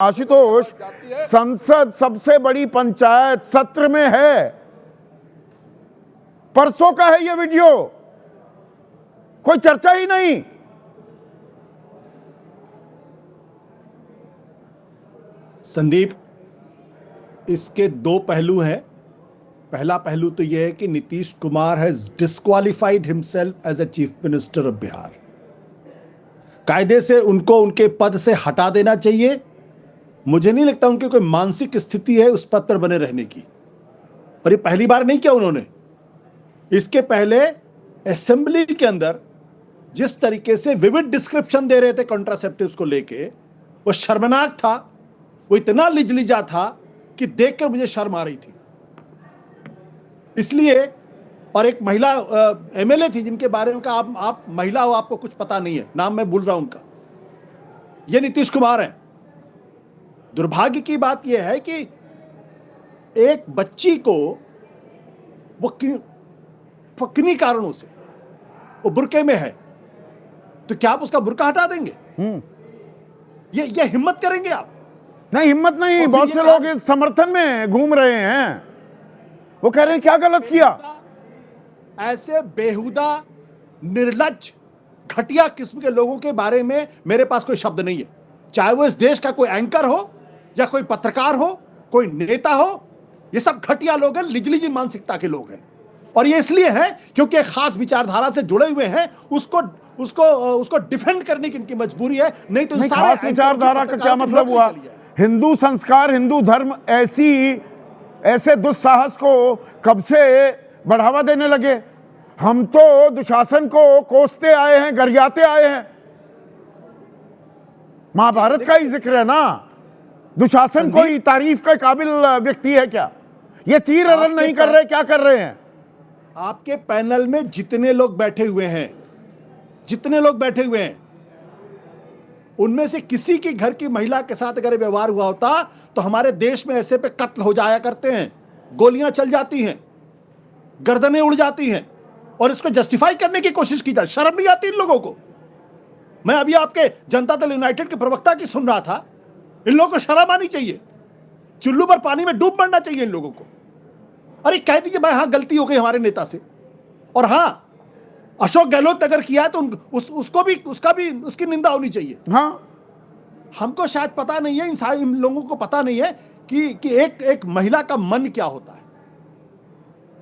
आशुतोष, संसद सबसे बड़ी पंचायत सत्र में है। परसों का है ये वीडियो, कोई चर्चा ही नहीं। संदीप, इसके दो पहलू हैं। पहला पहलू तो यह है कि Nitish Kumar has disqualified himself as a chief minister of Bihar. कायदे से उनको उनके पद से हटा देना चाहिए। मुझे नहीं लगता उनकी कोई मानसिक स्थिति है उस पद पर बने रहने की। और ये पहली बार नहीं किया उन्होंने। इसके पहले असेंबली के अंदर जिस तरीके से विविड डिस्क्रिप्शन दे रहे थे कॉन्ट्रासेप्टिव्स को लेके, वो शर्मनाक था। वो इतना लिजलिजा था कि देखकर मुझे शर्म आ रही थी। इसलिए, और एक महिला एमएलए थी जिनके बारे में आप महिला हो, आपको कुछ पता नहीं है, नाम मैं भूल रहा हूं उनका। ये नीतीश कुमार है। दुर्भाग्य की बात यह है कि एक बच्ची को वो किन्हीं कारणों से वो बुर्के में है, तो क्या आप उसका बुर्का हटा देंगे? ये हिम्मत करेंगे आप? नहीं, हिम्मत नहीं। बहुत से लोग इस समर्थन में घूम रहे हैं। वो कह रहे हैं क्या गलत किया। ऐसे बेहुदा, निर्लज्ज, घटिया किस्म के लोगों के बारे में मेरे पास कोई शब्द नहीं है। चाहे वो इस देश का कोई एंकर हो या कोई पत्रकार हो, कोई नेता हो, ये सब घटिया लोग हैं, लिजलिजी मानसिकता के लोग हैं। और ये इसलिए है क्योंकि एक खास विचारधारा से जुड़े हुए हैं। उसको डिफेंड करने की इनकी मजबूरी है। नहीं तो नहीं, खास विचारधारा का क्या मतलब हुआ? हिंदू संस्कार, हिंदू धर्म ऐसे दुस्साहस को कब से बढ़ावा देने लगे? हम तो दुशासन को कोसते आए हैं, गरियाते आए हैं। महाभारत का ही जिक्र है ना। दुशासन कोई तारीफ के काबिल व्यक्ति है क्या? ये तीर अरण नहीं कर रहे, क्या कर रहे हैं? आपके पैनल में जितने लोग बैठे हुए हैं, उनमें से किसी के घर की महिला के साथ अगर व्यवहार हुआ होता तो हमारे देश में ऐसे पे कत्ल हो जाया करते हैं, गोलियां चल जाती हैं, गर्दनें उड़ जाती हैं। और इसको जस्टिफाई करने की कोशिश की जाए, शर्म नहीं आती इन लोगों को? मैं अभी आपके जनता दल यूनाइटेड के प्रवक्ता की सुन रहा था। इन लोगों को शर्म आनी चाहिए। चुल्लू पर पानी में डूब मरना चाहिए इन लोगों को। अरे कह दीजिए भाई, हाँ गलती हो गई हमारे नेता से, और हाँ अशोक गहलोत अगर किया है तो उसकी निंदा होनी चाहिए। हाँ, हमको शायद पता नहीं है, इन लोगों को पता नहीं है कि एक महिला का मन क्या होता है।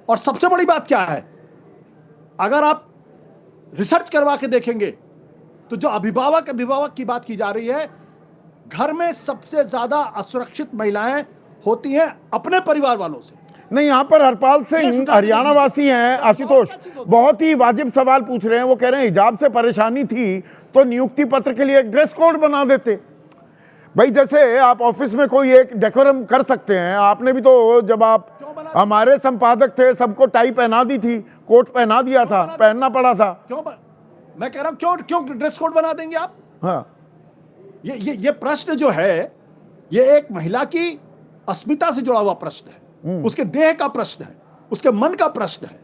और सबसे बड़ी बात क्या है, अगर आप रिसर्च करवा के देखेंगे तो जो अभिभावक की बात की जा रही है, घर में सबसे ज्यादा असुरक्षित महिलाएं होती हैं अपने परिवार वालों से। नहीं, यहाँ पर हरपाल सिंह हरियाणा वासी हैं। आशुतोष बहुत ही वाजिब सवाल पूछ रहे हैं। वो कह रहे हैं हिजाब से परेशानी थी तो नियुक्ति पत्र के लिए एक ड्रेस कोड बना देते। भाई, जैसे आप ऑफिस में कोई एक डेकोरम कर सकते हैं, आपने भी तो, जब आप हमारे संपादक थे, सबको टाई पहना दी थी, कोट पहना दिया था, पहनना पड़ा था। मैं कह रहा हूं क्यों ड्रेस कोड बना देंगे आप? हाँ, ये प्रश्न जो है, ये एक महिला की अस्मिता से जुड़ा हुआ प्रश्न है, उसके देह का प्रश्न है, उसके मन का प्रश्न है।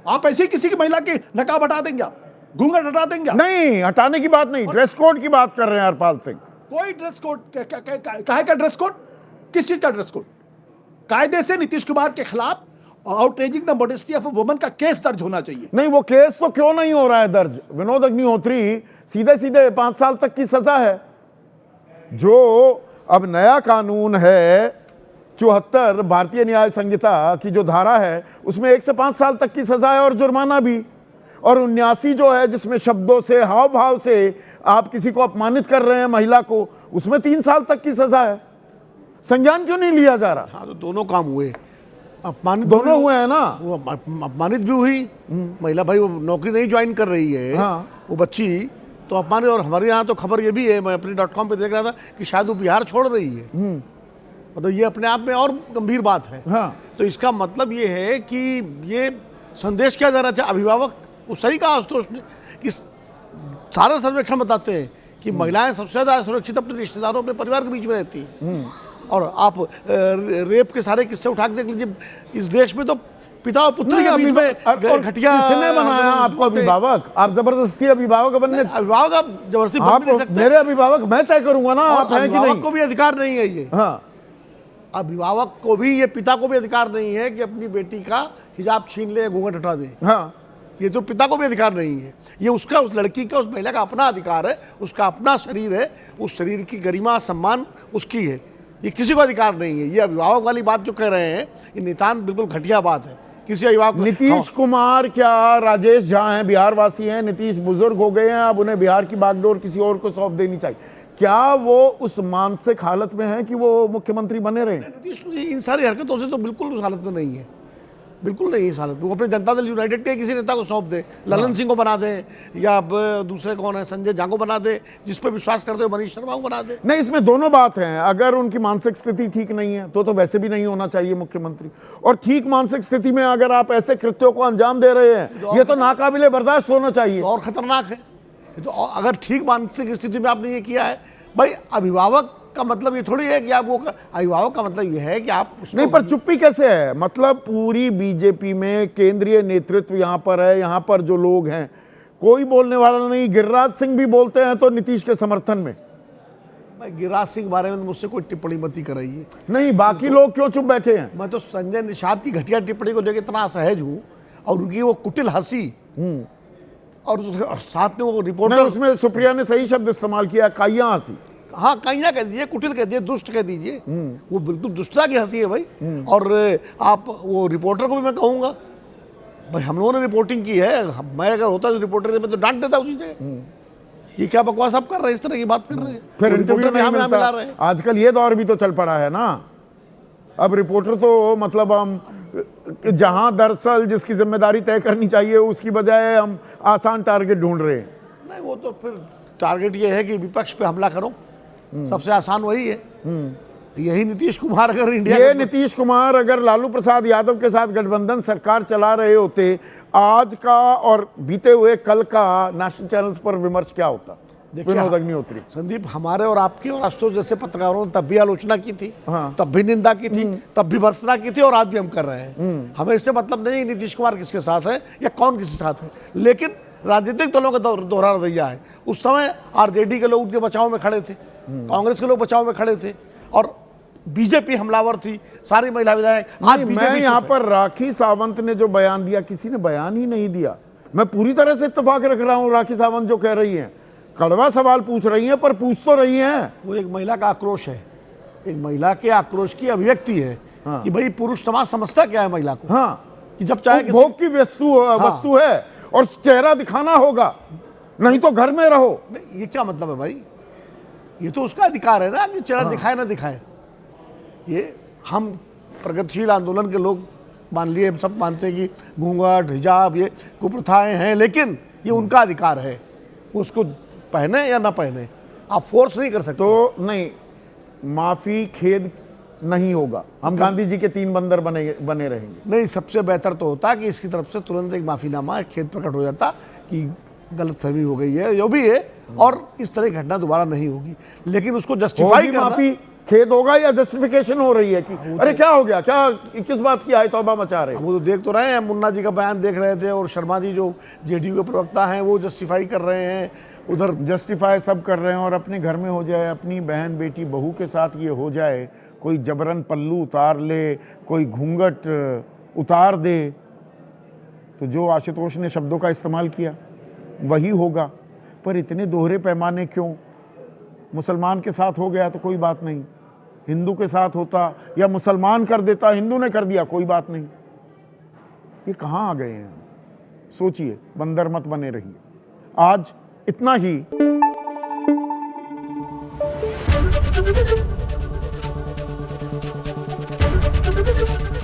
आप ऐसे किसी की महिला की नकाब हटा देंगे? आप घूंघट हटा देंगे? नहीं, हटाने की बात नहीं, ड्रेस कोड की बात कर रहे हैं हरपाल सिंह। कोई ड्रेस कोड, काहे का ड्रेस कोड? किस चीज का ड्रेस कोड? कायदे से नीतीश कुमार के खिलाफ outraging the modesty of a woman का केस दर्ज होना चाहिए। नहीं, वो केस तो क्यों नहीं हो रहा है दर्ज? विनोद अग्निहोत्री, सीधे 5 साल तक की सजा है। जो अब नया कानून है 74 भारतीय न्याय संहिता की जो धारा है, उसमें 1 से 5 साल तक की सजा है और जुर्माना भी। और 79 जो है, जिसमें शब्दों से, हाव भाव से आप किसी को अपमानित कर रहे हैं, महिला को, उसमें 3 साल तक की सजा है। संज्ञान क्यों नहीं लिया जा रहा? हाँ, तो दोनों काम हुए, अपमानित दोनों हुए हैं ना। वो अपमानित भी हुई महिला। भाई, वो नौकरी नहीं ज्वाइन कर रही है। हाँ। वो बच्ची तो अपमानित। और हमारे यहाँ तो खबर ये भी है, मैं अपनी .com पे देख रहा था कि शायद वो बिहार छोड़ रही है। मतलब ये अपने आप में और गंभीर बात है। हाँ। तो इसका मतलब ये है कि ये संदेश क्या देना चाहिए अभिभावक? वो सही कहा आशुतोष ने कि सारे सर्वेक्षण बताते हैं कि महिलाएं सबसे ज़्यादा सुरक्षित अपने रिश्तेदारों, अपने परिवार के बीच में रहती हैं। और आप रेप के सारे किस्से उठा के देख लीजिए। इस देश में तो पिता और पुत्री नहीं, के बीच में और घटिया किसने बनाया आपको अभिभावक? आप जबरदस्ती अभिभावक बनने, अभिभावक आप जबरदस्ती बन आप भी नहीं सकते। मेरे अभिभावक मैं तय करूंगा ना, और आप हैं कि अभिभावक नहीं? को भी अधिकार नहीं है ये, हाँ, अभिभावक को भी, ये पिता को भी अधिकार नहीं है कि अपनी बेटी का हिजाब छीन ले, घूंघट हटा दे। हाँ, ये तो पिता को भी अधिकार नहीं है। ये उसका, उस लड़की का, उस महिला का अपना अधिकार है, उसका अपना शरीर है, उस शरीर की गरिमा सम्मान उसकी है, ये किसी को अधिकार नहीं है। ये अभिभावक वाली बात जो कह रहे हैं, ये नितांत बिल्कुल घटिया बात है। किसी अभिभावक को, नीतीश कुमार क्या राजेश झा हैं, बिहार वासी हैं, नीतीश बुजुर्ग हो गए हैं, अब उन्हें बिहार की बागडोर किसी और को सौंप देनी चाहिए। क्या वो उस मानसिक हालत में हैं कि वो मुख्यमंत्री बने रहे? नीतीश इन सारी हरकतों से तो बिल्कुल उस हालत में नहीं है, बिल्कुल नहीं इस हालत में। वो अपने जनता दल यूनाइटेड के किसी नेता को सौंप दे, ललन सिंह को बना दे, या अब दूसरे कौन है, संजय झा को बना दे, जिस पर विश्वास करते हो मनीष शर्मा को बना दे। नहीं, इसमें दोनों बात हैं। अगर उनकी मानसिक स्थिति ठीक नहीं है तो वैसे भी नहीं होना चाहिए मुख्यमंत्री, और ठीक मानसिक स्थिति में अगर आप ऐसे कृत्यों को अंजाम दे रहे हैं, ये तो नाकाबिले बर्दाश्त होना चाहिए। और खतरनाक है ये तो। अगर ठीक मानसिक स्थिति में आपने ये किया है, भाई अभिभावक का मतलब ये थोड़ी है कि आप वो, अभिभावक का मतलब ये है कि आप नहीं, पर चुप्पी कैसे है? मतलब पूरी बीजेपी में केंद्रीय नेतृत्व यहाँ पर है, यहाँ पर जो लोग हैं कोई बोलने वाला नहीं। गिरिराज सिंह भी बोलते हैं तो नीतीश के समर्थन में। भाई गिरिराज सिंह के बारे में मुझसे कोई टिप्पणी मत ही कराइए। नहीं, बाकी लोग क्यों चुप बैठे हैं? मैं तो संजय निषाद की घटिया टिप्पणी को लेकर इतना असहज हूँ, और उनकी वो कुटिल हंसी, और साथ में वो नहीं, रिपोर्टर, उसमें सुप्रिया ने सही शब्द इस्तेमाल किया, काइया हंसी। हाँ कहीं कह दीजिए, कुटिल कह दीजिए, दुष्ट कह दीजिए, वो बिल्कुल दुष्टता की हंसी है भाई। और आप वो रिपोर्टर को भी मैं कहूँगा, भाई हम लोगों ने रिपोर्टिंग की है, मैं अगर होता तो रिपोर्टर मैं तो डांट देता उसी जगह। ये क्या बकवास आप कर रहे हैं, इस तरह की बात कर रहे हैं, फिर वो इंटरव्यू रिपोर्टर भी नहीं हमें मिला रहे मिलता। हैं। आजकल ये दौर भी तो चल पड़ा है ना, अब रिपोर्टर तो मतलब हम जहां दरअसल जिसकी जिम्मेदारी तय करनी चाहिए उसकी बजाय हम आसान टारगेट ढूंढ रहे हैं। नहीं, वो तो फिर टारगेट ये है कि विपक्ष पे हमला करो, सबसे आसान वही है। यही नीतीश कुमार अगर इंडिया ये नीतीश कुमार अगर लालू प्रसाद यादव के साथ गठबंधन सरकार चला रहे होते, आज का और बीते हुए कल का नेशनल चैनल्स पर विमर्श क्या होता? विनोद अग्निहोत्री, संदीप, हमारे और आपके और आशुतोष जैसे पत्रकारों ने तब भी आलोचना की थी, हाँ। तब भी निंदा की थी, तब भी भर्त्सना की थी, और आज भी हम कर रहे हैं। हमें इससे मतलब नहीं नीतीश कुमार किसके साथ है या कौन किसके साथ है, लेकिन राजनीतिक दलों का दोहरा रवैया है। उस समय आरजेडी के लोग उनके बचाव में खड़े थे, कांग्रेस के लोग बचाव में खड़े थे, और बीजेपी हमलावर थी, सारी महिला विधायक। आज मैं यहाँ पर राखी सावंत ने जो बयान दिया, किसी ने बयान ही नहीं दिया। मैं पूरी तरह से इत्तेफाक रख रहा हूँ राखी सावंत जो कह रही हैं, कड़वा सवाल पूछ रही हैं, पर पूछ तो रही हैं। वो एक महिला का आक्रोश है, एक महिला के आक्रोश की अभिव्यक्ति है। हाँ। कि भाई पुरुष समाज समझता क्या है महिला को, हाँ, कि जब चाहे तो भोग की वस्तु है और चेहरा दिखाना होगा, नहीं तो घर में रहो। ये क्या मतलब है भाई? ये तो उसका अधिकार है ना कि चेहरा दिखाए ना दिखाए। ये हम प्रगतिशील आंदोलन के लोग मान लिए, सब मानते हैं कि घूंघट, हिजाब ये कुप्रथाएं हैं, लेकिन ये उनका अधिकार है, उसको पहने या ना पहने, आप फोर्स नहीं कर सकते। तो नहीं, माफी खेद नहीं होगा, हम गांधी जी के 3 बंदर बने रहेंगे। नहीं, सबसे बेहतर तो होता कि इसकी तरफ से तुरंत एक माफीनामा, एक खेद प्रकट हो जाता कि गलतफहमी हो गई है, जो भी है, और इस तरह की घटना दोबारा नहीं होगी। लेकिन उसको जस्टिफाई करना, माफी खेद होगा या जस्टिफिकेशन हो रही है कि अरे क्या हो गया, क्या किस बात की आय तौबा मचा रहे हैं? वो तो देख तो रहे हैं, मुन्ना जी का बयान देख रहे थे, और शर्मा जी जो जेडीयू के प्रवक्ता हैं वो जस्टिफाई कर रहे हैं, उधर जस्टिफाई सब कर रहे हैं। और अपने घर में हो जाए, अपनी बहन बेटी बहू के साथ ये हो जाए, कोई जबरन पल्लू उतार ले, कोई घूंघट उतार दे, तो जो आशुतोष ने शब्दों का इस्तेमाल किया वही होगा। पर इतने दोहरे पैमाने क्यों? मुसलमान के साथ हो गया तो कोई बात नहीं, हिंदू के साथ होता या मुसलमान कर देता, हिंदू ने कर दिया, कोई बात नहीं। ये कहाँ आ गए हैं? सोचिए, बंदर मत बने रहिए। आज इतना ही।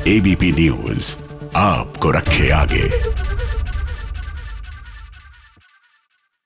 एबीपी न्यूज आपको रखे आगे।